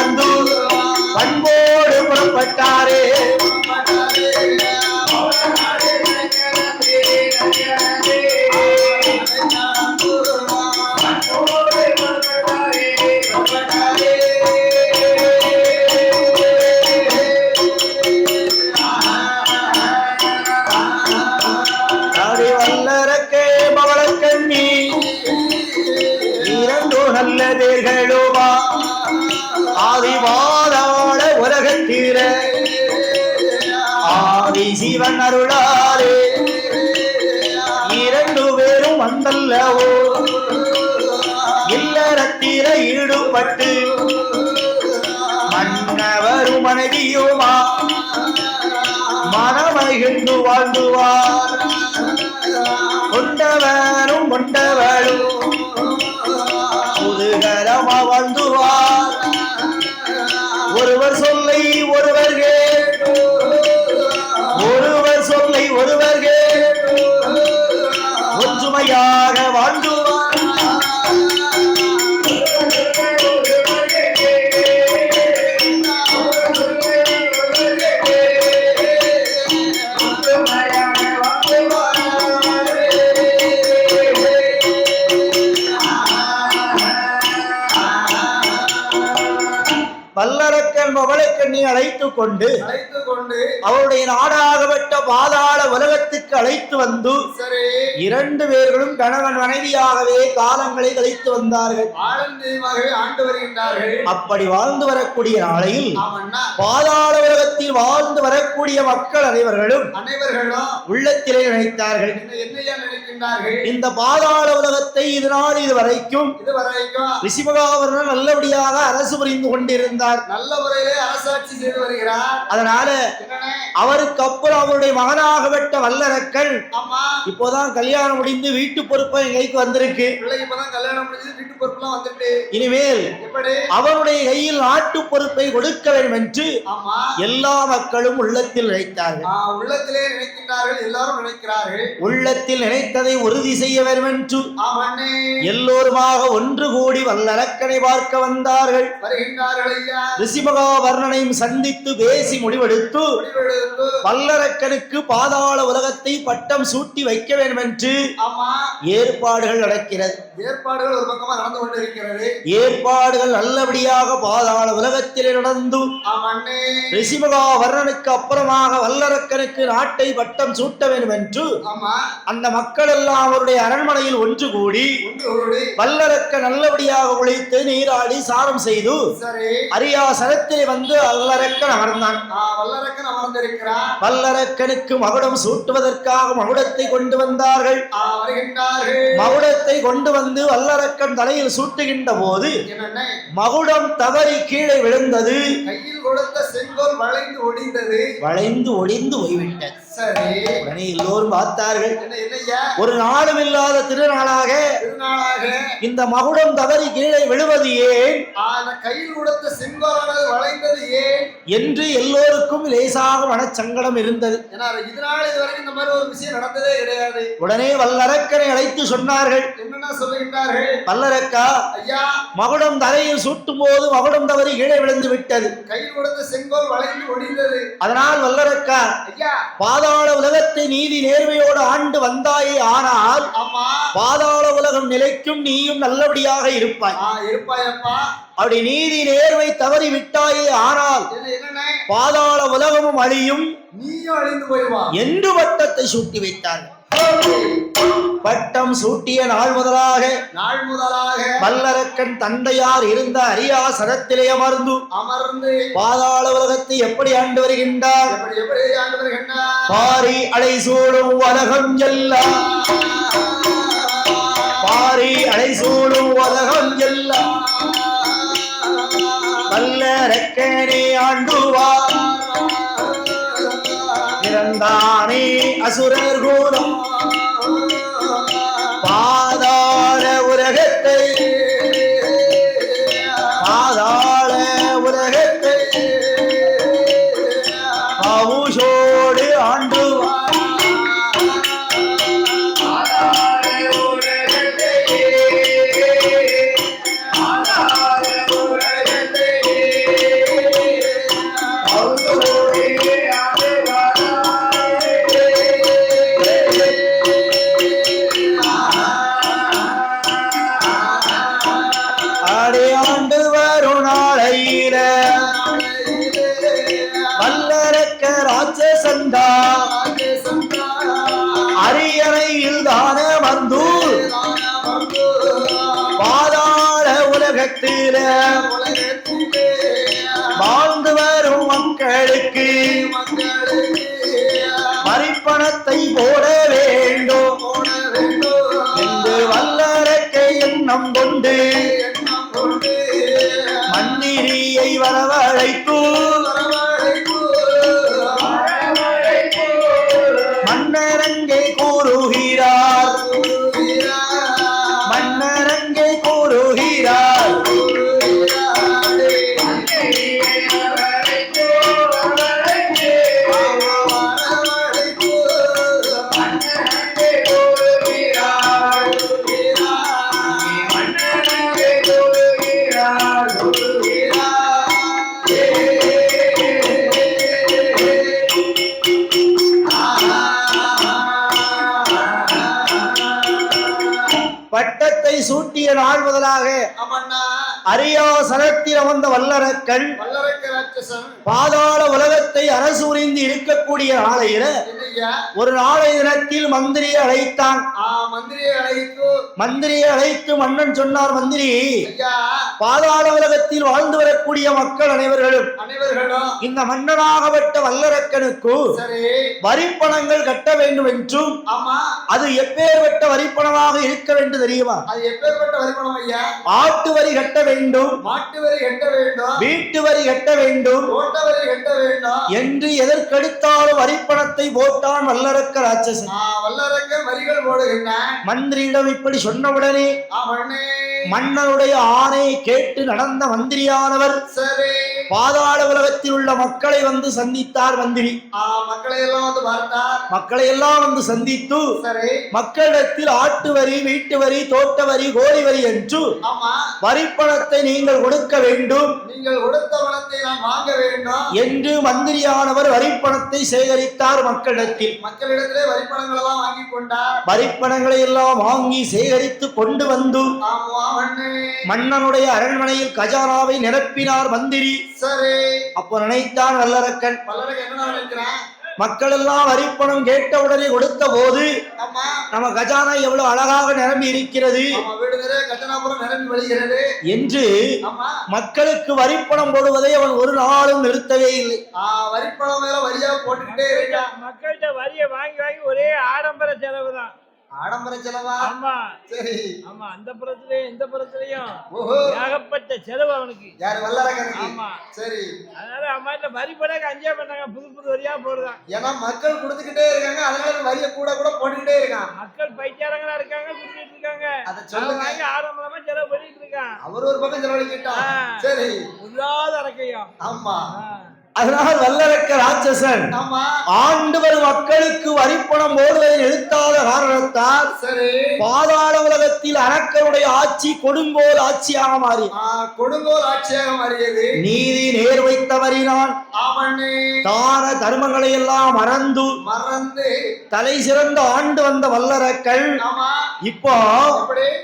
வந்து பண்போடு புறப்பட்டாரே. வல்லரக்கே பவளக்கண்ணி இரண்டோ நல்ல தேர்களுமா ஆதிவாதாள உலகத்தீர ஆதி சிவன் அருளாரே இரண்டு பேரும் வந்தல்லவோ இல்லறத்தீர ஈடுபட்டு மன்னவரும் மனைவியுமா மனமகிழ்ந்து வாழ்ந்துவார். கொண்டவரும் கொண்டவளும் புதுகரமா வாழ்ந்துவார். ஒருவர் சொல்லை ஒருவர் கேட்டு ஒருவர் சொல்லை ஒருவர் கேட்டு ஒற்றுமையாக வாழ்ந்துவார். வல்லரக்கன் பவளக்கண்ணி அழைத்துக் கொண்டு அவருடைய நாடாகப்பட்ட பாதாள உலகத்துக்கு அழைத்து வந்து இரண்டு பேர்களும் கணவன் மனைவியாகவே காலங்களை கழித்து வந்தார்கள். அப்படி வாழ்ந்து வரக்கூடிய நாளையில் பாதாள உலகத்தில் வாழ்ந்து வரக்கூடிய மக்கள் அனைவர்களும் உள்ளத்திலே நினைத்தார்கள், இந்த பாதாள உலகத்தை இதனால் இதுவரைக்கும் ரிஷிமகாவர்ணன் நல்லபடியாக அரசு புரிந்து கொண்டிருந்தார், நல்ல முறையிலே அரசாட்சி செய்து வருகிறார். அதனால அவருக்கு அப்புறம் அவருடைய மகனாகப்பட்ட வல்லரக்கன் இப்போதான் கல்யாணம் முடிந்து வீட்டு பொறுப்பு கைக்கு வந்திருக்கு. இனிமேல் அவருடைய கையில் நாட்டு பொறுப்பை கொடுக்க வேண்டும் என்று எல்லா மக்களும் உள்ளத்தில் நினைத்தார்கள். உள்ளத்திலே நினைக்கின்றார்கள், எல்லாரும் நினைக்கிறார்கள். உள்ளத்தில் நினைத்ததை உறுதி செய்ய வேண்டும் என்று எல்லோருமாக ஒன்று கூடி வல்லரக்கனை பார்க்க வந்தார்கள். ரிஷிமகாவர்ணனையும் சந்தித்து பேசி முடிவெடுத்து வல்லரக்கனுக்கு பாதாள உலகத்தை பட்டம் சூட்டி வைக்க வேண்டும் என்று ஏற்பாடுகள் நடக்கிறது. ஏற்பாடுகள் ஒரு பக்கமாக நடந்து கொண்டிருக்கிறது. ஏற்பாடுகள் நல்லபடியாக பாதாள உலகத்திலே நடந்து ரிஷிமகாவர்ணனுக்கு அப்புறமாக வல்லரக்கனுக்கு நாட்டை பட்டம் சூட்ட வேண்டும் என்று அந்த மக்கள் எல்லாம் அவருடைய அரண்மனையில் ஒன்று கூடி வல்லரக்க நல்லபடியாக உழைத்து நீராடி சாரம் செய்து அரியாசனத்திலே வந்து வல்லரக்கன் அமர்ந்தான். வல்லரக்கனுக்கு மகுடம் சூட்டுவதற்காக மகுடத்தை கொண்டு வந்தார்கள். மகுடத்தை கொண்டு வந்து வல்லரக்கன் தலையில் சூட்டுகின்ற போது மகுடம் தவறி கீழே விழுந்தது. கையில் கொடுத்த செங்கோல் வளைந்து ஒடிந்தது. வளைந்து ஒடிந்து போய்விட்டது. உடனே எல்லோரும் பார்த்தார்கள், ஒரு நாளும் இல்லாத திருநாளாக இந்த மகுடம் தவறி கீழே விழுவது ஏன், கையில் கொடுத்த செங்கோலானது வளைந்தது ஏன் என்று எல்லோருக்கும் லேசாக மனச்சங்கடம் இருந்தது. இந்த மாதிரி ஒரு விஷயம் நடந்ததே கிடையாது. உடனே வல்லரக்கனை அழைத்து சொன்னார்கள், என்னென்ன சொல்லுகின்றார்கள், வல்லரக்கா ஐயா, மகுடம் தரையில் சூட்டும் போது மகுடம் தவறி கீழே விழுந்து விட்டது, கையில் கொடுத்த செங்கோல் வளைந்து ஒடிந்தது. அதனால் வல்லரக்கா ஐயா, பாதாள உலகத்தை நீதி நேர்மையோடு ஆண்டு வந்தாயே, ஆனால் பாதாள உலகம் நிலைக்கும், நீயும் நல்லபடியாக இருப்பாய். இருப்பாயப்பா. அப்படி நீதி நேர்மை தவறி விட்டாயே, ஆனால் பாதாள உலகமும் அழியும், நீயும் அழிந்து போய்வா என்று பட்டத்தை சூட்டி வைத்தார்கள். பட்டம் சூட்டிய நாள் முதலாக வல்லரக்கன் தந்தையார் இருந்த அரியாசனத்திலே அமர்ந்து பாதாள உலகத்தை எப்படி ஆண்டு வருகின்றார். பாரி அலை சூடும் உலகம் எல்லாம், பாரி அலை சூடும் உலகம் எல்லாம் வல்லரக்கனே ஆண்டுவார். இறந்தானே அசுரர் கூடம் பாதாள உலகத்தை, பாதாள உலகத்தை ஆவுஷோடு ஆண்டுவார். ராஜசந்தா அரியணையில் தான மந்தூர் பாதாள உலகத்தில வாழ்ந்து வரும் மக்களுக்கு வரிப்பணத்தை போட வேண்டும் என்று வல்லரக்கை எண்ணம் கொண்டு மந்திரியை வரவழைத்து மன்னரங்கே கூறுகிறார் மன்னரங்கே கூறுகிறார் பட்டத்தை சூட்டிய நாள் முதலாக அரியாசனத்தில் அமர்ந்த வல்லரக்கன் பாதாள உலகத்தை அரசு உரிந்து இருக்கக்கூடிய நாளையில ஒரு நாளை தினத்தில் மந்திரியை அழைத்தான். மந்திரியை அழைத்து மன்னன் சொன்னார், மந்திரி, பாதாள உலகத்தில் வாழ்ந்து வரக்கூடிய மக்கள் அனைவர்களும் இந்த மன்னனாகப்பட்ட வல்லரக்கனுக்கு வரிப்பணங்கள் கட்ட வேண்டும் என்றும் அது எப்பேற்பட்ட வரிப்பணமாக இருக்க வேண்டும் தெரியுமா? ஆட்டு வரி கட்ட வேண்டும், மாட்டு வரி கட்ட வேண்டும், வீட்டு வரி கட்ட வேண்டும், தோட்ட வரி கட்ட வேண்டும் என்று எதற்கெடுத்தாலும் வரிப்பணத்தை போட்டான் வல்லரக்க ராட்சசன். வல்லரக்க வரிகள் போடுகின்றான். மந்திரியிடம் இப்படி சொன்னவுடனே மன்னனுடைய ஆணையை கேட்டு நடந்த மந்திரியானவர் பாதாள உலகத்தில் உள்ள மக்களை வந்து சந்தித்தார். மந்திரி மக்களை எல்லாம் வந்து சந்தித்து மக்களிடத்தில் ஆட்டு வரி, வீட்டு வரி, தோட்ட வரி, கோழி வரி என்று வரிப்பணத்தை நீங்கள் கொடுக்க வேண்டும், நீங்கள் கொடுத்த பணத்தை நான் வாங்க வேண்டும் என்று மந்திரியானவர் வரிப்பணத்தை சேகரித்தார். மக்களிடத்திலே வரிப்பணங்கள் எல்லாம் வாங்கி கொண்டார். வரிப்பணங்களை எல்லாம் வாங்கி சேகரித்து கொண்டு வந்து மன்னனுடைய அரண்மனையில் கஜானாவை நிரப்பினார் மந்திரி. அப்போ நினைத்தான் வல்லரக்கன், மக்கள் எல்லாம் வரிப்பணம் கேட்டவுடனே கொடுத்த போது நம்ம கஜானா எவ்வளவு அழகாக நிரம்பி இருக்கிறது என்று மக்களுக்கு வரிப்பணம் போடுவதை அவன் ஒரு நாளும் நிறுத்தவே இல்லை. வரிப்பணம் மேல வரியா போட்டுக்கிட்டே இருக்கான். மக்கள்கிட்ட வரியை வாங்கி வாங்கி ஒரே ஆடம்பர செலவு தான். ஆடம்பர செலவா? ஆமா. சரி. ஆமா, அந்த புறத்திலயும் இந்த புறத்திலயும் ஏகப்பட்ட செலவு அவனுக்கு. யார்? வல்லரக்கனுக்கு. ஆமா. சரி. அதனால அம்மாட்ட வரி போட அஞ்சே பண்ணாங்க, புது புது வரியா போடுறான். ஏன்னா மக்கள் கொடுத்துக்கிட்டே இருக்காங்க, அதனால வரிய கூட கூட போட்டுக்கிட்டே இருக்கான். மக்கள் பைத்தியாரங்களா இருக்காங்க, குடிச்சிட்டு இருக்காங்க. அத சொல்லுங்க. ஆடம்பரமா செலவு பண்ணிட்டு இருக்கான். அவர் ஒரு பக்கம் செலவழிக்கிட்டான். சரி. உள்ளாத அரக்கையா. ஆமா. அதனால் வல்லரக்க ராட்சசன் ஆண்டு வரும் மக்களுக்கு வரிப்பணம் போடுவதை நிறுத்தாத காரணத்தால் பாதாள உலகத்தில் அரக்கனுடைய ஆட்சி கொடுங்கோல் ஆட்சியாக மாறியது. நீதி நேர் வைத்தவரினால் தான தர்மங்களை எல்லாம் மறந்து தலை சிறந்த ஆண்டு வந்த வல்லரக்கள் இப்போ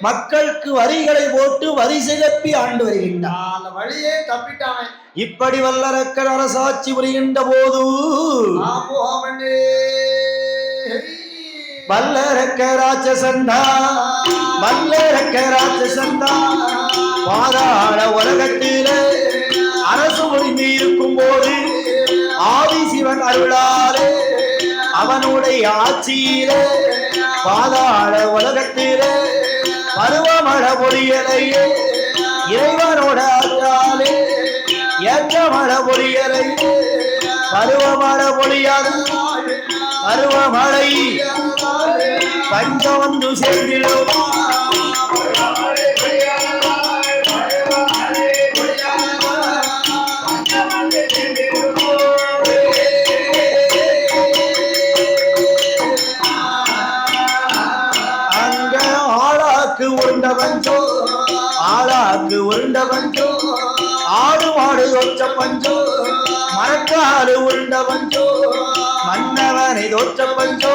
மக்களுக்கு வரிகளை போட்டு வரி சிறப்பி ஆண்டு வருகின்றான். வழியே தப்பிட்டான். இப்படி வல்லரக்கன் அரசாட்சி புரிகின்ற போது வல்லரக்க ராட்சசந்தா பாதாள உலகத்தில அரசு புரிந்து இருக்கும் போது ஆதிசிவன் அருளாலே அவனுடைய ஆட்சியில பாதாள உலகத்தில பருவமழை பொழியலையே இறைவனோட அருளாலே ஏற்ற மழை பொழியலை பருவமழை பொழியாது பருவமழை பஞ்சம் வந்து சேர்ந்திடும். அங்க ஆளாக்கு உருண்ட பஞ்சம், ஆளாக்கு உருண்ட பஞ்சம், ஆடு மாடு தோற்ற பஞ்சோ, மரக்காடு உருண்ட பஞ்சோ, மன்னவனை தோற்ற பஞ்சோ,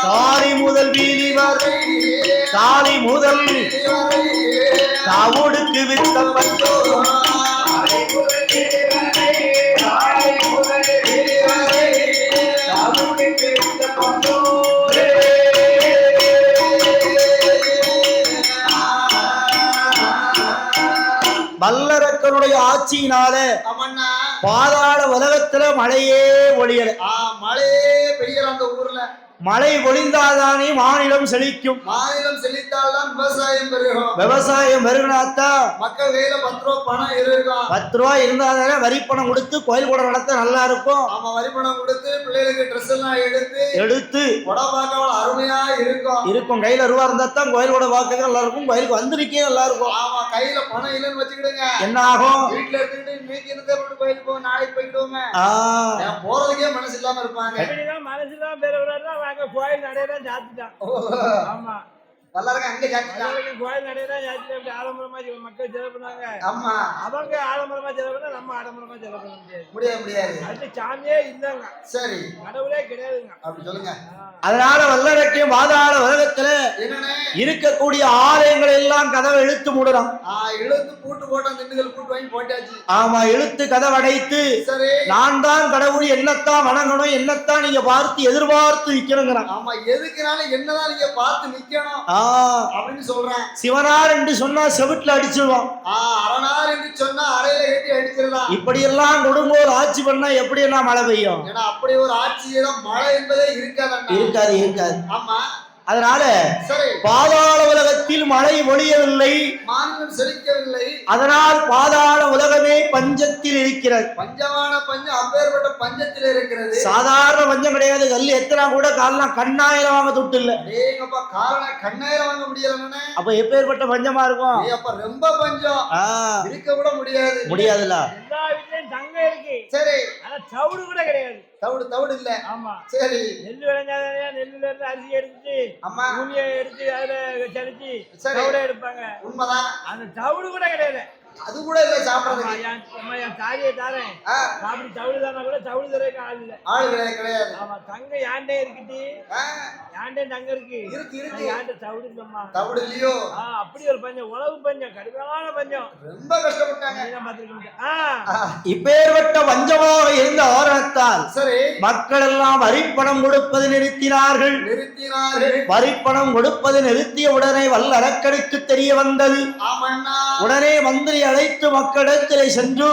தாலி முதல் வீதி வரை, தாலி முதல் தாவோடுக்கு வித்த பஞ்சோ, வல்லரக்கனுடைய ஆட்சியினால பாதாள உலகத்துல மழையே ஒழியல. மழையே பெய்யல அந்த ஊர்ல. மழை பொழிந்தாதானே மாநிலம் செழிக்கும். மாநிலம் செழித்தால்தான் விவசாயம் பெருகும். விவசாயம் பெருகினாத்தான் மக்கள் கையில 10 ரூபாய் பணம் இருக்கும். 10 ரூபாய் இருந்தாதானே வரி பணம் கொடுத்து கோயில் கூட நடத்த நல்லா இருக்கும். ஆமா, வரி பணம் கொடுத்து பிள்ளைகளுக்கு ட்ரெஸ் எல்லாம் எடுத்து கொடை பார்க்க அருமையா இருக்கும். கையில ரூபா இருந்தா தான் கோயில் கூட பார்க்க நல்லா இருக்கும். கோயிலுக்கு வந்திருக்கே நல்லா இருக்கும். ஆமா, கையில பணம் இல்லைன்னு வச்சுக்கிடுங்க, என்ன ஆகும்? வீட்டுல எடுத்துக்கிட்டு இன்னைக்கு இருந்தே கோயிலுக்கு போக நாளைக்கு போய்க்கிடுவோமே, போறதுக்கே மனசு இல்லாம இருப்பாங்க. மனசு இல்லாம பேர் கோயில் நடையெல்லாம் சாத்திட்டான். ஆமா, வல்லரக்கன் அங்க சாத்திட்டான். கோயில் நடையெல்லாம் சாத்திட்டு ஆடம்பரமா மக்கள் செலவு பண்ணாங்க. ஆமா, அவங்க ஆடம்பரமா செலவு பண்ணா நம்ம ஆடம்பரமா செலவு பண்ண முடியாது. அது சாமியே இல்லைங்க. சரி, கடவுளே கிடையாதுங்க. அப்படி சொல்லுங்க. அதனால வல்லரக்கே பாதாள உலகத்துல இருக்கக்கூடிய ஆலயங்கள் எல்லாம் கதவை இழுத்து மூடுறான். இழுத்து பூட்டு போட்ட திண்டுகள் பூட்டு வாங்கி போட்டாச்சு. ஆமா, இழுத்து கதவை அடைத்து நான் தான் கடவுள், என்னத்தான் வணங்கணும், என்னத்தான் நீங்க பார்த்து எதிர்பார்த்து நிக்கணுங்கிறான். ஆமா, எதுக்குனாலும் என்னதான் நீங்க பார்த்து நிக்கணும் அப்படின்னு சொல்றேன். சிவனார் என்று சொன்னா செவிட்டுல அடிச்சிருவான். அரணார் என்று சொன்னா அறையில கட்டி அடிச்சிடலாம். இப்படி எல்லாம் கொடுங்கோல் ஆட்சி பண்ணா எப்படி என்ன மழை பெய்யும்? ஏன்னா அப்படி ஒரு ஆட்சியிடம் மழை என்பதே இருக்காது. ஆமா, அதனால பாதாள உலகத்தில் மழை ஒழியவில்லை, மாநிலம் செழிக்கவில்லை. அதனால் பாதாள உலகமே பஞ்சத்தில் இருக்கிறது. பஞ்சமான பஞ்சம் அப்பேற்பட்ட பஞ்சத்தில் இருக்கிறது. சாதாரண பஞ்சம் கிடையாது. கல் எத்தனா கூட காரணம் கண்ணாயிரம் வாங்க துட்டு இல்ல. காரணம் கண்ணாயிரம் வாங்க முடியலன்னு அப்ப எப்பேற்பட்ட பஞ்சமா இருக்கும்? அப்ப ரொம்ப பஞ்சம், இருக்க கூட முடியாதுல்ல. எல்லா வீட்லயும் தங்கம் இருக்கு. சரி, ஆனா தவிடு கூட கிடையாது. தவிடு இல்ல. ஆமா, சரி. நெல் விளைஞ்சாதானே நெல்லுல இருந்து அரிசி எடுத்து பூமியை எடுத்து அதுல சலிச்சு தவிட எடுப்பாங்க. உண்மைதான். அந்த தவிடு கூட கிடையாது. அது கூட இல்ல சாப்பிடுறது. என் தாரியை தாரேன் அப்படி தவிடு தானா கூட தவிடு தரக்கு ஆள் கிடையாது. ஆமா, தங்க யாண்டே இருக்குது. யாண்டே தங்க இருக்கு. யாண்ட தவிடு இல்லம்மா. தவிடு இல்லையோ? அப்படி ஒரு பஞ்சம், உணவு பஞ்சம், கடுமையான பஞ்சம். ரொம்ப கஷ்டப்பட்டாங்க. இப்பேற்பட்ட பஞ்சமாக இருந்த காரணத்தால் மக்கள் எல்லாம் வரிப்பணம் கொடுப்பது நிறுத்தினார்கள். வரிப்பணம் கொடுப்பது நிறுத்திய உடனே வல்லரக்கனுக்கு தெரிய வந்தது. உடனே மந்திரி அழைத்து மக்களிடத்திலே சென்று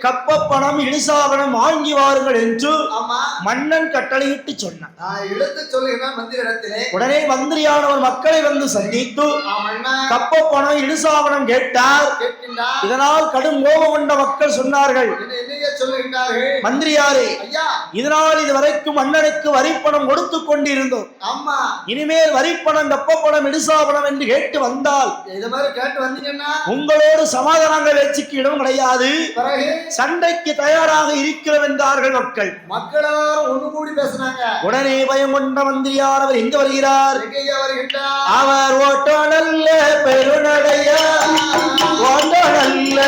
கப்ப பணம் இடிசாவணம் வாங்கி வாருங்கள் என்று மன்னன் கட்டளையிட்டு சொன்னான். உடனே மந்திரியானவர் மக்களை வந்து சந்தித்து கப்ப பணம் இடிசாவணம் கேட்டார். இதனால் கடும் கோபம் கொண்ட மக்கள் சொன்னார்கள், மந்திரியாரே, இதனால் இதுவரைக்கும் மன்னனுக்கு வரிப்பணம் கொடுத்து கொண்டிருந்தோம். இனிமேல் வரிப்பணம் கப்ப பணம் இடிசாவணம் என்று கேட்டு வந்தால் உங்களோடு சமாதானங்கள் பேச்சுக்கு இடம் கிடையாது, சண்டைக்கு தயாராக இருக்கிறோம் என்றார்கள் மக்கள். மக்களால் ஒன்று கூடி பேசினாங்க. உடனே பயம் கொண்ட மந்திரியார் அவர் எங்க வருகிறார்? அவர் ஓட்டோ நல்ல பெருநடையா, ஓட்டோ நல்ல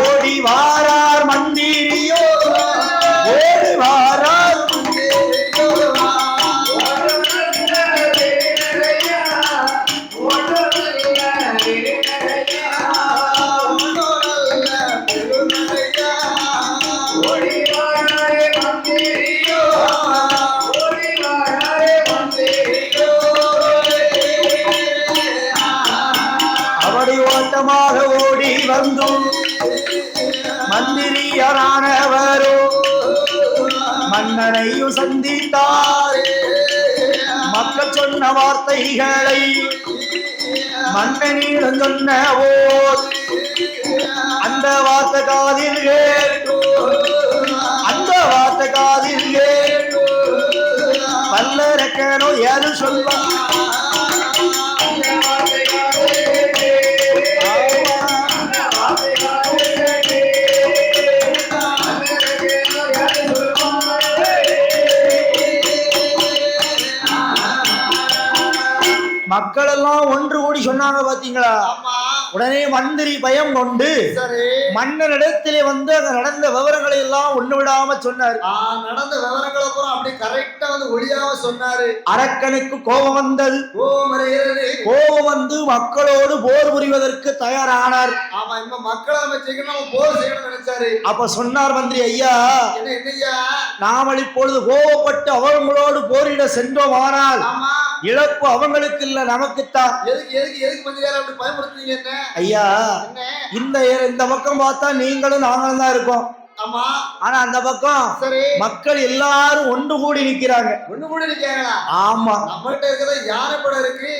ஓடி வாரார் மந்திரியோ, ஓடி வாரார் ஓடி வந்து மந்திரியரானவரோ மன்னனையும் சந்தித்தார். மக்கள் சொன்ன வார்த்தைகளை மன்னனிடம் சொன்னவோ அந்த வார்த்தை காதில் கேட்டு, அந்த வார்த்தை காதில் கேட்டு வல்லரக்கனோ ஏது சொல்வார்? மக்கள் எல்லாம் ஒன்று கூடி சொன்னாங்க. பாத்தீங்களா? உடனே மந்திரி பயம் கொண்டு சரி மன்னனிடத்திலே வந்து அங்க நடந்த விவரங்களை எல்லாம் ஒண்ணு விடாம சொன்னார். நடந்த விவரங்களை பூரா அப்படி கரெக்டா வந்து ஒளியாம சொன்னாரு. அரக்கனுக்கு கோபம் வந்தது. கோபம் வந்து மக்களோடு போர் புரிவதற்கு தயாரானார். ஆமா இப்ப மக்களை நம்ம போர் செய்யணும்னு நினைச்சாரு. அப்ப சொன்னார் மந்திரி, ஐயா என்னையா நாமல் இப்பொழுது கோபப்பட்டு அவங்களோடு போரிட சென்றோம், ஆனால் இழப்பு அவங்களுக்கு இல்ல நமக்குத்தான். அப்படி பயன்படுத்துறீங்க என்ன ஐயா? இந்த பக்கம் பார்த்தா நீங்களும் நாங்களும் தான் இருக்கோம். ஆமா, ஆனா அந்த பக்கம் மக்கள் எல்லாரும் ஒன்று கூடி நிக்கிறாங்க. ஆமா, நம்மகிட்ட இருக்கிற யானை படம் இருக்கு,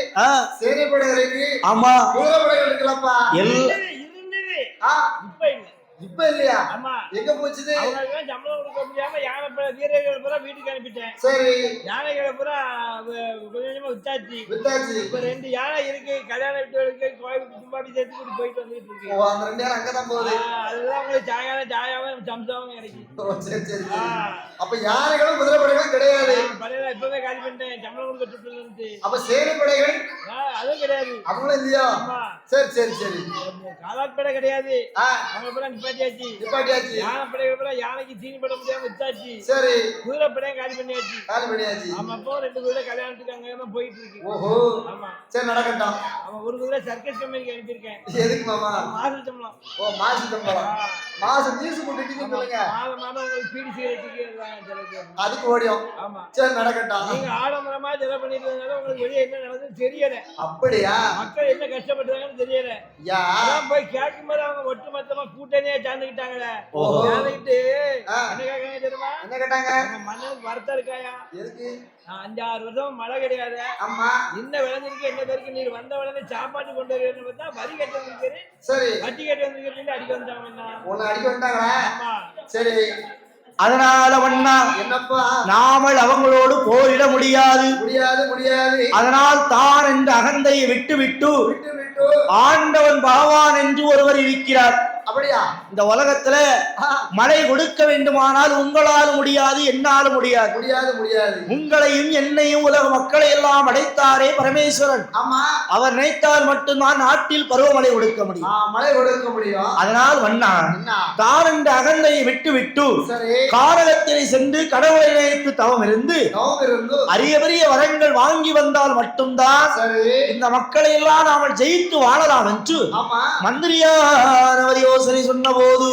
சேனை படம் இருக்கு, ஆமா குதிரை படம் இருக்குல்லப்பா. இப்ப இல்லையா? எங்க போச்சுது? அவங்களுக்கு சம்பளம் கொடுக்க முடியாம யானை வீரர்கள் பூரா வீட்டுக்கு அனுப்பிட்டேன். சரி, யானைகளை பூரா கொஞ்சமா வித்தாச்சு. இப்ப 2 யானை இருக்கு, கல்யாண வீட்டுகளுக்கு கோயிலுக்கு தும்பாடி சேர்த்து கூட்டி போயிட்டு வந்துட்டு இருக்கு. அந்த 2 யானை அங்கதான் போகுது. அதுதான் உங்களுக்கு ஜாயாவும் சம்சாவும் கிடைக்கும். சரி. அப்ப யானைகளும் குதிரை படைகளும் கிடையாது. படையில இப்பவே காலி பண்ணிட்டேன், சம்பளம் கொடுக்க சுட்டு. அப்ப சேனை படைகள் அதுவும் கிடையாது. அவங்களும் இல்லையா? சரி. காலாட் படை கிடையாது. அவங்க பூரா நிப்பாட்டியாச்சு. யானை படைகள் பூரா யானைக்கு தீனி போட முடியாம வித்தாச்சு. சரி, குதிரை படையும் காலி பண்ணியாச்சு. ஆமா, அப்போ 2 குதிரை கல்யாணத்துக்கு அங்க போயிட்டு இருக்கு. ஓஹோ, ஆமா, சரி நடக்கட்டும். அவன் ஒரு குதிரை சர்க்கஸ் கம்பெனிக்கு அனுப்பியிருக்கேன். எதுக்கு மாமா? மாசு சம்பளம். மாசு சம்பளம். மாசம் ஜூஸ் போட்டுட்டு சொல்லுங்க. மாதம் உங்களுக்கு பீடி சிகரெட்டுக்கு அதுக்கு ஓடியும். ஆமா, சரி நடக்கட்டும். நீங்க ஆடம்பரமா செலவு பண்ணிட்டு இருந்தாலும் உங்களுக்கு வெளியே என்ன நடந்தது தெரியல. அப்படியா? மக்கள் என்ன கஷ்டப்பட்டாங்கன்னு தெரியல. போய் கேட்கும் போது அவங்க ஒட்டுமொத்தமா கூட்டணியா சேர்ந்துக்கிட்டாங்களே. சேர்ந்துக்கிட்டு என்ன கேட்காங்க தெரியுமா? என்ன கேட்டாங்க? மன்னனுக்கு வருத்தம் இருக்காயா? எதுக்கு? 5-6 வருஷம் மழை கிடையாது. ஆமா, என்ன விளைஞ்சிருக்கு, என்ன பேருக்கு நீர் வந்த உடனே சாப்பாட்டு கொண்டு வரணும்னு பார்த்தா வரி கட்ட வந்துருக்கு. சரி, வட்டி கட்ட வந்துருக்கு, அடிக்க வந்தாங்க. என்ன அடிக்க வந்தாங்களா? ஆமா, சரி. அதனால வண்ணா என்னப்பா, நாமல் அவங்களோடு போரிட முடியாது. அதனால் தான் என்ற அகந்தையை விட்டு ஆண்டவன் பகவான் என்று ஒருவர் இருக்கிறார். அப்படியா? இந்த உலகத்துல மழை கொடுக்க வேண்டுமானால் உங்களால் முடியாது, என்னாலும் முடியாது. உங்களையும் என்னையும் உலக மக்களை எல்லாம் அடைத்தாரே பரமேஸ்வரன். ஆமா, அவர் நினைத்தால் மட்டும்தான் நாட்டில் பருவமழை கொடுக்க முடியும். அதனால் வண்ணா தான் என்ற அகந்தையை விட்டு காரகத்தினை சென்று கடவுளை நினைத்து தவம் இருந்து அரிய பெரிய வரங்கள் வாங்கி வந்தால் மட்டும்தான் இந்த மக்களை எல்லாம் நாம ஜெயித்து வாழலாம் என்று மந்திரியானவர் யோசனை சொன்ன போது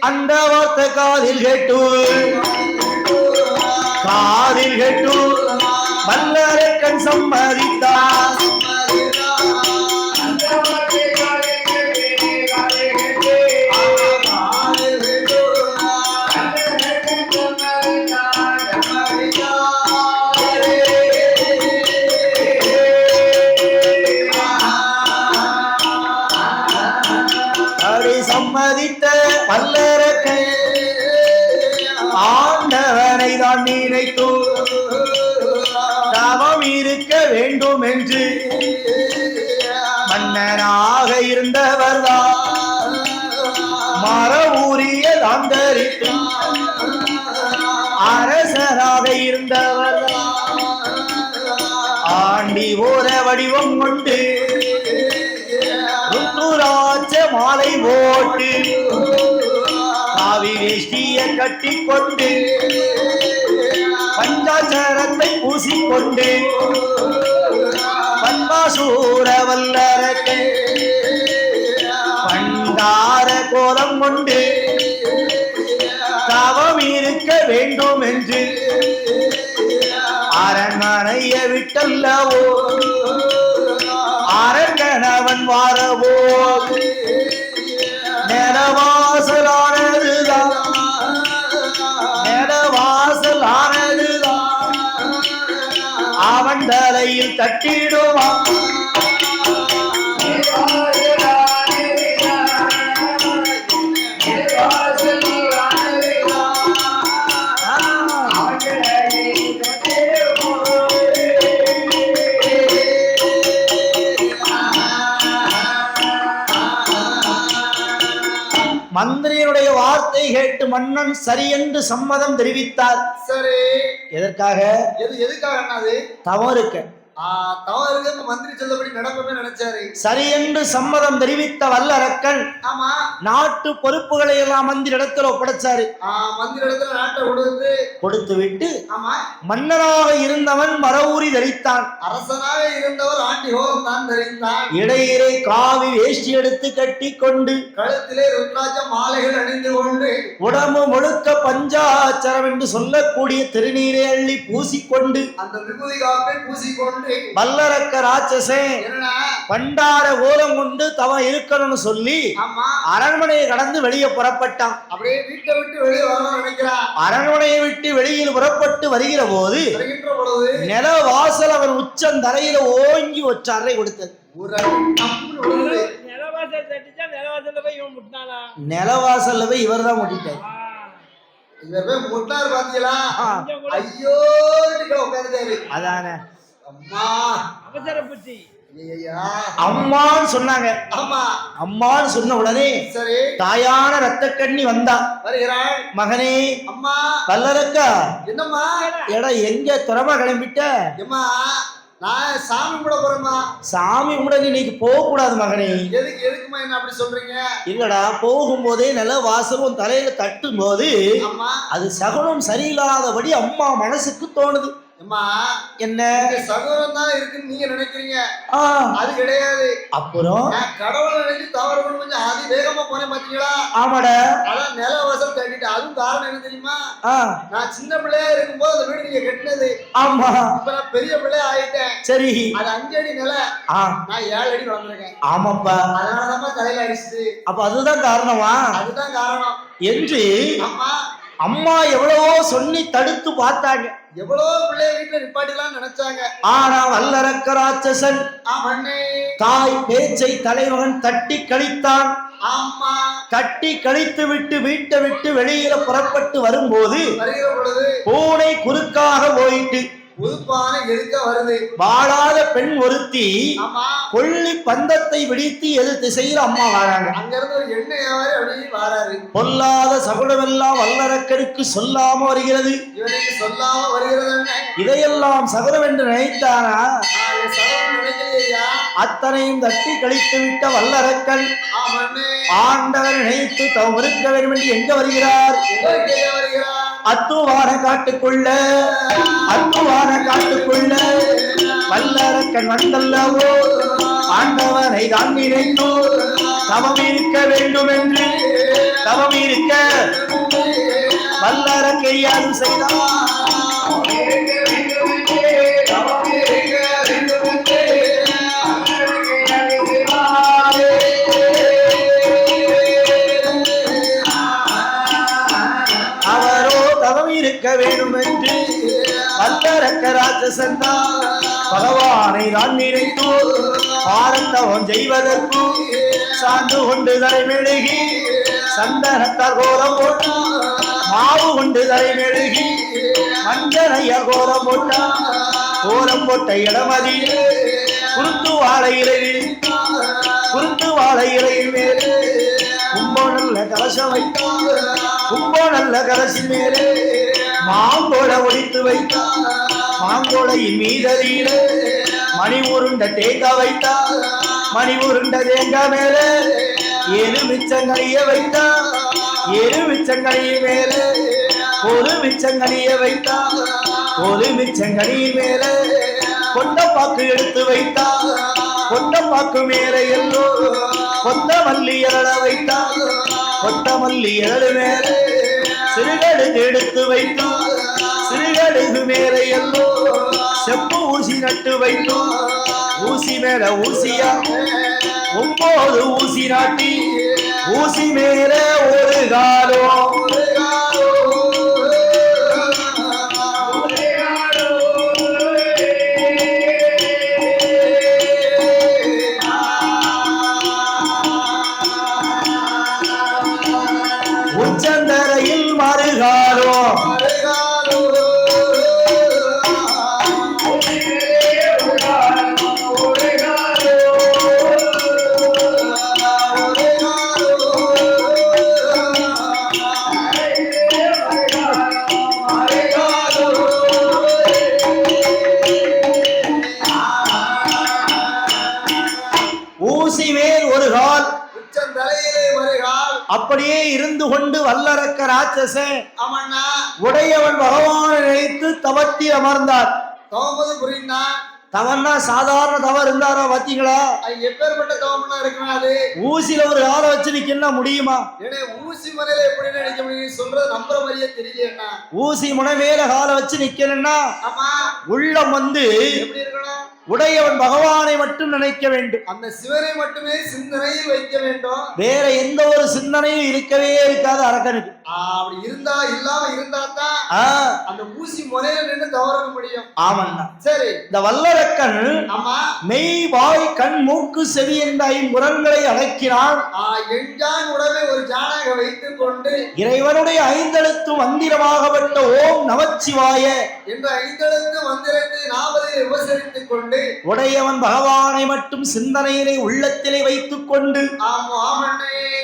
அந்த வார்த்தை காதில் கேட்டு வல்லரக்கன் சம்மதித்தார். சம்மதித்த வல்லரக்கை ஆண்டவனை தான் நினைத்து தவம் இருக்க வேண்டும் என்று மன்னனாக இருந்தவர்தான் மரபூரிய தாந்தரித்து அரசராக இருந்தவர்தான் ஆண்டி ஓர வடிவம் கொண்டு ருத்ராட்ச மாலை போட்டு காவிரிஷ்டிய கட்டி கொண்டு பஞ்சாச்சரத்தை பூசிக்கொண்டு பன்பாசூர வல்லரக்கை பண்டார கோலம் கொண்டு தவம் இருக்க வேண்டும் என்று அரண்மனையை விட்டல்லவோ அரண்கணவன் வாரவோ நிலவாசலானதுதான் அவன் தலையில் தட்டிடுவான். மந்திரியினுடைய வார்த்தை கேட்டு மன்னன் சரி என்று சம்மதம் தெரிவித்தார். சரி, எதற்காக? எதுக்காக? தவம் இருக்க. தவறு இருக்கு மந்திரி சொல்லபடி நடப்பமே நினைச்சாரு. சரி என்று சம்மதம் தெரிவித்த வல்லரக்கன் ஆமா நாட்டு பொறுப்புகளை எல்லாம் மந்திரி இடத்துல ஒப்படைச்சாரு. மந்திரி இடத்துல நாட்டை கொடுத்து விட்டு ஆமா மன்னனாக இருந்தவன் மரவூரி தரித்தான். அரசனாக இருந்தவர் ஆண்டி ஹோகம் தான் தரித்தான். இடையிலே காவி வேஷ்டி எடுத்து கட்டி கொண்டு கழுத்திலே ருத்ராட்ச மாலைகள் அணிந்து கொண்டு உடம்பு முழுக்க பஞ்சாச்சரம் என்று சொல்லக்கூடிய திருநீரை அள்ளி பூசிக்கொண்டு அந்த விபூதி காப்பை பூசிக்கொண்டு வல்லரக்க ராட்சசன் பண்டார கோலம் கொண்டு தவம் இருக்கணும்னு சொல்லி அரண்மனையை கடந்து வெளியே புறப்பட்டான். அப்படியே வீட்டை விட்டு வெளியே வரணும்னு நினைக்கிறான். அரண்மனையை விட்டு வெளியில் புறப்பட்டு வருகிற போது நில வாசல் அவன் உச்சந்தரையில ஓங்கி ஒற்றாரை கொடுத்தது. நிலவாசல்ல போய் இவர் தான் முட்டிட்டார். இவர் போய் முட்டார் பாத்தீங்களா? ஐயோ உட்கார்ந்தாரு. அதானே அம்மா அவசர புத்தி அம்மான்னு சொன்னாங்க. அம்மான்னு சொன்ன உடனே சரி தாயான ரத்த கண்ணி வந்தா வருகிறாள். மகனே அம்மா வல்லரக்கா என்னம்மா எடா எங்க துறமா கிளம்பிட்ட? நான் சாமி கும்பிட போறேம்மா. சாமி கும்பிட இன்னைக்கு போக கூடாது மகனே. எதுக்குமா என்ன அப்படி சொல்றீங்க? இல்லடா போகும்போதே நல்ல வாசலும் தலையில தட்டும் போது அது சகுனம் சரியில்லாதபடி அம்மா மனசுக்கு தோணுது. என்ன சகோதரம் தான் இருக்குன்னு நீங்க நினைக்கிறீங்க, அது கிடையாது. அப்புறம் கடவுளை நினைச்சு தவறு கொஞ்சம் அதி வேகமா போனேன் பாத்தீங்களா? ஆமாடா அதான் நில வசல் கட்டிட்டு. அதுவும் காரணம் என்ன தெரியுமா? நான் சின்ன பிள்ளையா இருக்கும்போது அந்த வீடு நீங்க கட்டினது. ஆமா இப்ப நான் பெரிய பிள்ளையா ஆயிட்டேன். சரி அது 5 அடி நில, நான் 7 அடி வந்திருக்கேன். ஆமாப்பா அதனாலதான் தலையில அடிச்சுது. அப்ப அதுதான் காரணமா? அதுதான் காரணம் என்று அம்மா எவ்வளவோ சொல்லி தடுத்து பார்த்தாங்க. எவ்வளவோ பிள்ளைய வீட்டுல நிப்பாட்டிலாம் நினைச்சாங்க. ஆனா வல்லரக்க ராட்சசன் தாய் பேச்சை தலைவன் தட்டி கழித்தான். கட்டி கழித்து விட்டு வீட்டை விட்டு வெளியில புறப்பட்டு வரும்போது பூனை குறுக்காக போயிட்டு வாழாத பெண் ஒருத்தி கொள்ளி பந்தத்தை விடித்து எது திசையில் அம்மா வாராங்க. பொல்லாத சகுனமெல்லாம் வல்லரக்கருக்கு சொல்லாம வருகிறது. இதையெல்லாம் சகுனம் என்று நினைத்தானா? அத்தனையும் தட்டி கழித்து விட்ட வல்லரக்கன் ஆண்டவர் நினைத்து தவம் இருக்க வேண்டும் என்று எங்க வருகிறார்? அத்துவான காட்டுக்குள்ள வல்லரக்கன் வந்தல்லவோ ஆண்டவனை தான் நினைத்தோ தவம் இருக்க வேண்டும் என்று தவம் இருக்க வல்லரக்கை அது செய்தார். வேண்டும் என்று வல்லரக்க ராட்சசன் பகவானை நான் நினைத்து பாரத்தவம் செய்வதற்கு சான்று கொண்டு தலை மெழுகி சந்தனத்தால் கோலம் போட்டா மாவு கொண்டு தலை மெழுகி மஞ்சளைய கோலம் போட்டா கோலம் போட்ட இடமதியில் குருத்து வாழை இலையில் மேலே கும்போ நல்ல கலசம் வைத்தார். கும்போ நல்ல கலசி மேலே மாங்கோட ஒடித்து வைத்தார். மாங்கோடையின் மீதறியில மணி உருண்ட தேங்காய் வைத்தார். மணி உருண்ட தேங்காய் மேலே எலுமிச்சங்கனிய வைத்தார். எலுமிச்சங்கனிய மேலே ஒரு மிச்சங்கனிய வைத்தார். ஒரு மிச்சங்கனியின் மேலே கொண்டப்பாக்கு எடுத்து வைத்தார். கொண்டப்பாக்கு மேலே எல்லோ கொண்ட மல்லி எழ வைத்தார். கொண்ட மல்லி எழு மேலே சிறுகடுகு எடுத்து வைத்தார். சிறுகடுகு மேலே எல்லோ செப்பு ஊசி நட்டு வைத்தோம். ஊசி மேல ஊசியா 9 ஊசி நாட்டி ஊசி மேலே ஒரு காலம் உச்சந்தரையில் மறுகாலோ அப்படியே இருந்து கொண்டு வல்லரக்க ராட்சசன் ஆமாண்ணா உடையவன் பகவானை நினைத்து தவத்தில் அமர்ந்தார். தவம்பது புரிந்தான். தவன்னா சாதாரண தவறு இருந்தாரா பாத்தீங்களா? எப்பேற்பட்ட தவம்னா இருக்கிறாரு. ஊசியில ஒரு காலை வச்சு நிக்க முடியுமா? ஊசி முனையில எப்படி நினைக்க முடியும் சொல்றது நம்புற மாதிரியே தெரியல. ஊசி முனை மேல காலை வச்சு நிக்கணும்னா உள்ளம் எப்படி இருக்கணும்? உடையவன் பகவானை மட்டும் நினைக்க வேண்டும். அந்த சிவனை மட்டுமே சிந்தனையில் வைக்க வேண்டும். வேற எந்த ஒரு சிந்தனையும் இருக்கவே இருக்காது அரக்கனுக்கு. அப்படி இருந்தா இல்லாம இருந்தா தான் அந்த ஊசி முனையில நின்று தவறக்க முடியும். ஆமண்ணா. சரி, இந்த வல்லரக்கன் மெய் வாய் கண் மூக்கு செவி என்ற ஐம்புலன்களை அடக்கினான். எஞ்சான் உடனே ஒரு ஜானக வைத்துக் கொண்டு இறைவனுடைய ஐந்தெழுத்து மந்திரமாகப்பட்ட ஓம் நமச்சிவாய என்ற ஐந்தெழுத்து மந்திரத்தை நாவலை உபசரித்துக் கொண்டு உடையவன் பகவானை மட்டும் சிந்தனையிலே உள்ளத்திலே வைத்துக் கொண்டு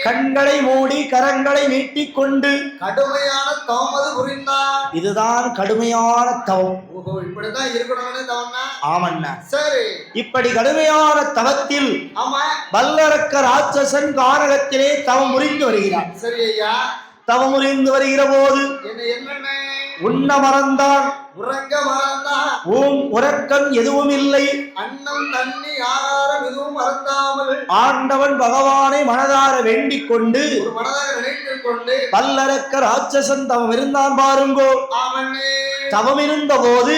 கண்களை மூடி கரங்களை நீட்டிக் கொண்டு கடுமையான தவமது புரிந்தான். இதுதான் கடுமையான தவம். இப்படிதான் இருக்கணும்னு தவம்னா. ஆமண்ணா. சரி, இப்படி கடுமையான தவத்தில் வல்லரக்க ராட்சசன் கானகத்திலே தவம் முறிந்து வருகிறான். சரி ஐயா. தவம் முறிந்து வருகிற போது என்ன உண்ண மறந்தான், உறங்க மறந்தான். உறக்கம் எதுவும் இல்லை, அன்னம் தண்ணி ஆகாரம் எதுவும் மறந்தாமல் ஆண்டவன் பகவானை மனதார வேண்டிக் கொண்டு மனதாக நினைத்துக் கொண்டு வல்லரக்க ராட்சசன் தவம் இருந்தான் பாருங்கோ. தவம் இருந்த போது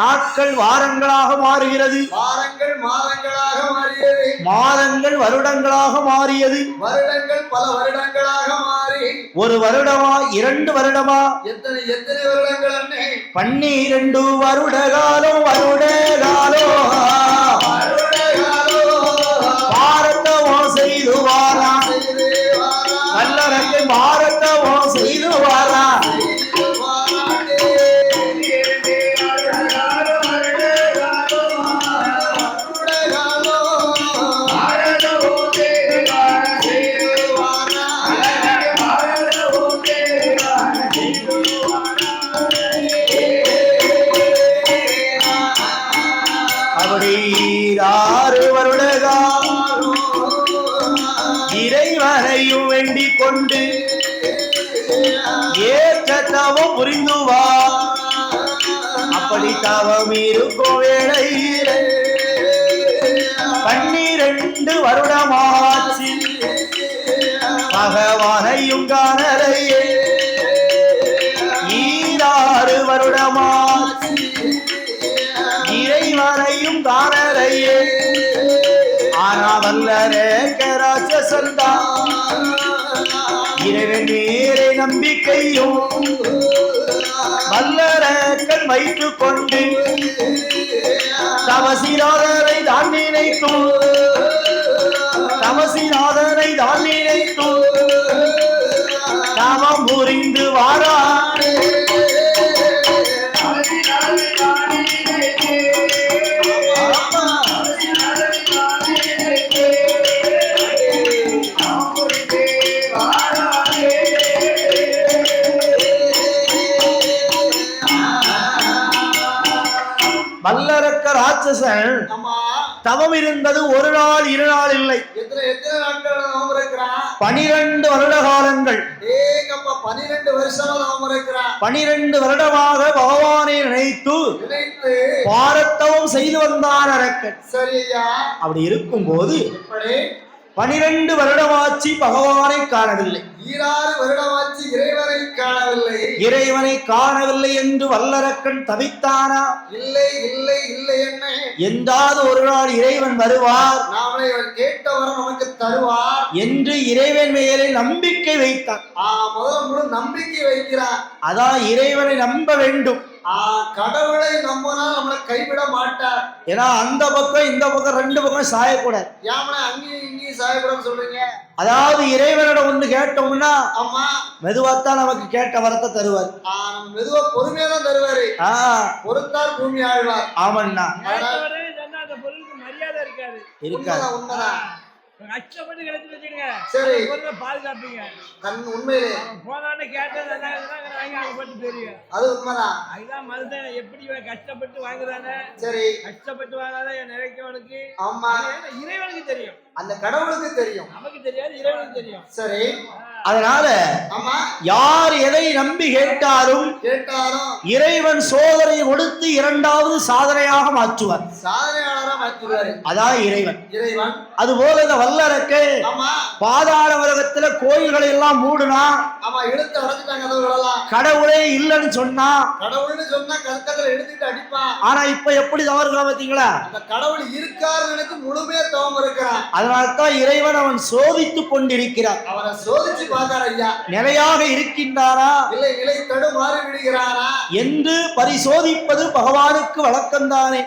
நாட்கள் வாரங்களாக மாறுகிறது, வாரங்கள் மாதங்களாக மாறியது, மாதங்கள் வருடங்களாக மாறியது, வருடங்கள் பல வருடங்களாக மாறி ஒரு வருடமா 2 வருடமா எத்தனை எத்தனை வருடங்கள் அண்ணே 12 வருட காலம் பாரதமோ செய்து வாரா வல்லரக்கை பாரதமோ செய்து வாரா. அப்படி 6 வருட இறைவனையும் வேண்டிக் கொண்டு ஏற்ற தவம் புரிந்துவா. அப்படி தவம் இருக்கும் வேளையில் 12 வருடமாச்சு பகவானையும் காணலையே. 6 வருடமாச்சு இறைவனையும் காணலையே. ஆனா வல்லரக்க ராட்சசன்தா இறைவன் மேலே நம்பிக்கையும் வல்லரக்கன் வைத்துக் கொண்டு தமசிநாதனை தான் நினைத்தும் தமசிநாதனை தான் நினைத்தும் தவம் புரிந்து வாரானே. வல்லரக்க ராட்சசன் தவம் இருந்தது 1 நாள் 2 நாள் இல்லை, 12 வருட காலங்கள். 12 வருஷம் 12 வருடமாக பகவானை நினைத்து பாரத்தவம் செய்து வந்தான் அரக்கன். சரியா. அப்படி இருக்கும் போது 12 வருடமாச்சு பகவானை காணவில்லை, 6 வருடமாச்சு இறைவனை காணவில்லை. இறைவனை காணவில்லை என்று வல்லரக்கன் தவித்தானா? இல்லை இல்லை இல்லை. என்ன என்றாவது ஒரு நாள் இறைவன் வருவார், நாமளை இவர் கேட்டவரை நமக்கு தருவார் என்று இறைவன் மேலே நம்பிக்கை வைத்தான். முதல்ல முழு நம்பிக்கை வைக்கிறார். அதான் இறைவனை நம்ப வேண்டும். கடவுளை நம்பினால் நம்மளை கைவிட மாட்டார். ஏன்னா அந்த பக்கம் இந்த பக்கம் 2 பக்கம் சாயக்கூடாது. ஏன்னா அங்கேயும் இங்கேயும் சாயக்கூடாதுன்னு சொல்றீங்க. அதாவது இறைவனிடம் ஒன்று கேட்டோம்னா ஆமா மெதுவாத்தான் நமக்கு கேட்ட வரத்தை தருவார். மெதுவா பொறுமையா தான் தருவாரு. பொறுத்தார் பூமி ஆழ்வார். ஆமண்ணா. மரியாதை இருக்காது. இருக்காது. உண்மைதான். கஷ்டப்பட்டு கிடைச்சி வச்சுடுங்க. சரி. பொருளை பாதுகாப்பீங்க. கண் உண்மையிலே போனான்னு கேட்டது வாங்கி அவங்க போட்டு தெரியும். அது உண்மைதான். அதுதான் மனுஷன் எப்படி இவன் கஷ்டப்பட்டு வாங்குறானே. சரி. கஷ்டப்பட்டு வாங்காத நினைக்கவனுக்கு. ஆமா. இறைவனுக்கு தெரியும். அந்த கடவுளுக்கு தெரியும். நமக்கு தெரியாது, இறைவனுக்கு தெரியும். சரி. அதனால ஆமா. யார் எதை நம்பி கேட்டாலும் இறைவன் சோதனை கொடுத்து இரண்டாவது சாதனையாக மாற்றுவார். சாதனையாளரா மாற்றுவார். அதான் இறைவன். இறைவன். அதுபோல இந்த வல்லரக்கு பாதாள உலகத்துல கோயில்களை எல்லாம் மூடுனா, ஆமா, எடுத்து அடைச்சிட்டாங்க கதவுகளெல்லாம். கடவுளே இல்லைன்னு சொன்னா, கடவுள்னு சொன்னா கற்கத்துல எடுத்துட்டு அடிப்பான். ஆனா இப்ப எப்படி தவறுகளா பாத்தீங்களா? அந்த கடவுள் இருக்காருன்னு எனக்கு முழுமையா தவம் இருக்கிறான். அதனால்தான் இறைவன் அவன் சோதித்துக் கொண்டிருக்கிறார். அவனை சோதிச்சு பார்த்தார். ஐயா நிலையாக இருக்கின்றாரா இல்லை நிலை தடுமாறி விடுகிறாரா என்று பரிசோதிப்பது பகவானுக்கு வழக்கம்தானே.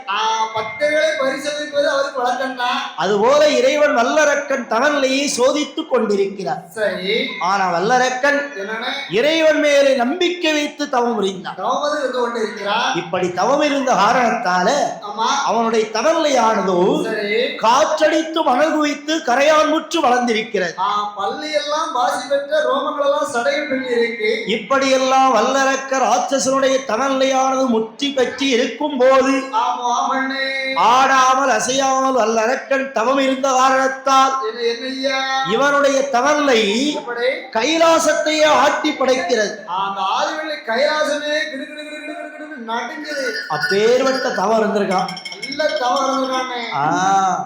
பக்தர்களை பரிசோதிப்பது அவருக்கு வழக்கம்தான். அதுபோல இறைவன் வல்லரக்கன் தனநிலையை சோதித்துக் கொண்டிருக்கிறார். சரி. ஆனா வல்லரக்கன் இறைவன் மேலே நம்பிக்கை வைத்து தவம் புரிந்தார். இப்படி தவம் இருந்த காரணத்தால அவனுடைய தனநிலையானதோ காற்றடித்து மணல் குவித்து கரையான்புற்று வளர்ந்திருக்கிறது. பள்ளி எல்லாம் வாசி பெற்ற ரோமங்கள் எல்லாம் சடையில் பின்னி இருக்கு. இப்படியெல்லாம் வல்லரக்க ராட்சசனுடைய தனநிலையானது முற்றி பற்றி இருக்கும் போது ஆடாமல் அசையாமல் வல்லரக்கன் தவம் இருந்த காரணத்தால் இவனுடைய தனநிலை கைலாசத்தையே ஆட்டி படைக்கிறது. அந்த ஆதிவெள்ளி கைலாசமே நடுங்குது. அப்பேர்வட்ட தவம் இருந்திருக்கான்.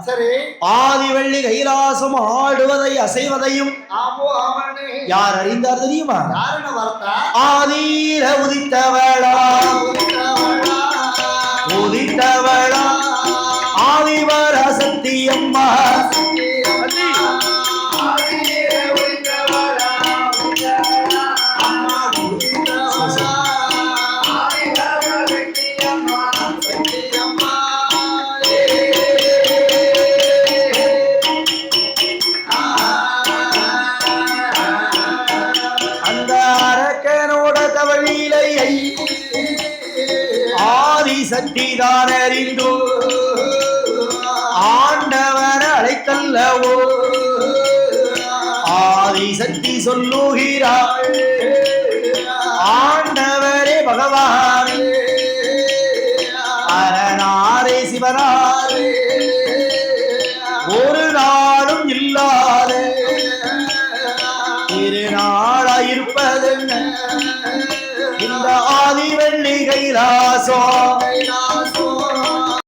சரி. ஆதிவள்ளி கைலாசம் ஆடுவதை அசைவதையும் யார் அறிந்தார் தெரியுமா? ஆதீர உதித்தவளா உதித்தவளா ஆதிவர சத்தியம்மா. சக்திதான் அறிந்தோ ஆண்டவர அழைத்தல்லவோ ஆதிசக்தி சொல்லுகிறாள். ஆண்டவரே பகவானே அரணாரே சிவனாரே ஒரு நாளும் இல்லாத திருநாளாயிருப்பதென்ன இந்த ஆதிவள்ளி கைலாசம்.